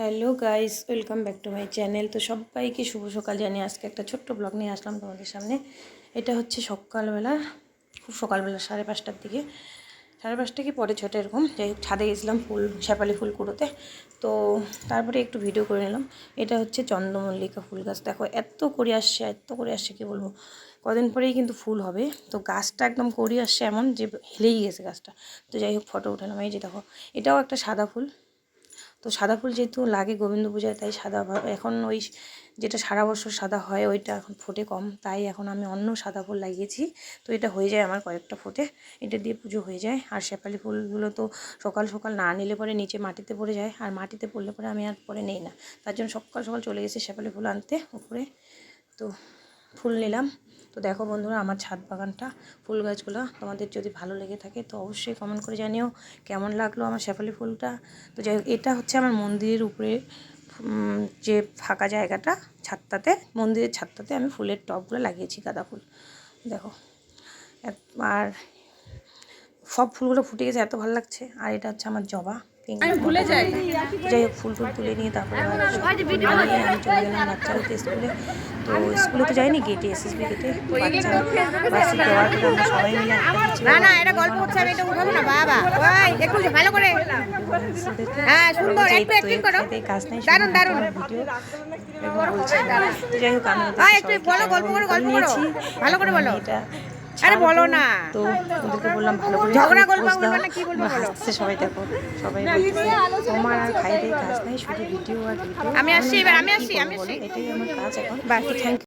Hello guys, welcome back to my channel. তো সবাইকে শুভ সকাল জানিয়ে আজকে একটা ছোট্ট ব্লগ নিয়ে আসলাম তোমাদের সামনে। এটা হচ্ছে সকালবেলা, খুব সকালবেলা 5:30টার দিকে, 5:30 কি পরে 6টা এরকম। যাই হোক, ছাদে গেছিলাম শেফালি ফুল কুড়োতে। তো তারপরে একটু ভিডিও করে নিলাম। এটা হচ্ছে চন্দ্রমল্লিকা ফুল গাছ। দেখো এত করে আসছে কী বলবো, কদিন পরেই কিন্তু ফুল হবে। তো গাছটা একদম করি আসছে এমন যে হেলেই গেছে গাছটা। তো যাই হোক, ফটো উঠালাম। এই যে দেখো, এটাও একটা সাদা ফুল। তো সাদা ফুল যেহেতু লাগে গোবিন্দ পূজায়, তাই সাদা এখন ওই যেটা সারা বছর সাদা হয় ওইটা এখন ফোটে কম, তাই এখন আমি অন্য সাদা ফুল লাগিয়েছি। তো এটা হয়ে যায় আমার কয়েকটা ফোটে, এটা দিয়ে পুজো হয়ে যায়। আর শেফালি ফুলগুলো তো সকাল সকাল না নিলে পরে নিচে মাটিতে পড়ে যায়, আর মাটিতে পড়লে পরে আমি আর পরে নেই না। তার জন্য সকাল সকাল চলে গেছি শেফালি ফুল আনতে উপরে। তো ফুল নিলাম। তো দেখো বন্ধুরা, আমার ছাদ বাগানটা, ফুল গাছগুলো তোমাদের যদি ভালো লেগে থাকে তো অবশ্যই কমেন্ট করে জানিও কেমন লাগলো আমার শেফালি ফুলটা। তো যাই হোক, এটা হচ্ছে আমার মন্দিরের উপরে যে ফাঁকা জায়গাটা, ছাদটাতে, মন্দিরের ছাদটাতে আমি ফুলের টবগুলো লাগিয়েছি গাঁদা ফুল। দেখো, আর সব ফুলগুলো ফুটে গেছে, এত ভালো লাগছে। আর এটা হচ্ছে আমার জবা পিঙ্ক। যাই হোক, ফুল তুলে নিয়ে তারপরে আমি চলে গেলাম বাচ্চাদের স্কুলে। তো স্কুলে তো যাইনি, গেটে এসএসবি গেটে বাচ্চা বাসে দেওয়ার পরে আমরা সবাই মিলে কাজ নেই, ভিডিও বলছি। যাই হোক, আমি নিয়েছি এটা। আরে বলো না, তো ওদেরকে বললাম ভালো করে ঝগড়া করবো হাসছে সবাই। দেখো সবাই তোমার আর খাই দিয়ে কাজ নেই, শুধু ভিডিও আর ভিডিও। আমি আসছি, এবার আমি আসছি, এটাই আমার কাজ এখন। বাকি থ্যাংক ইউ।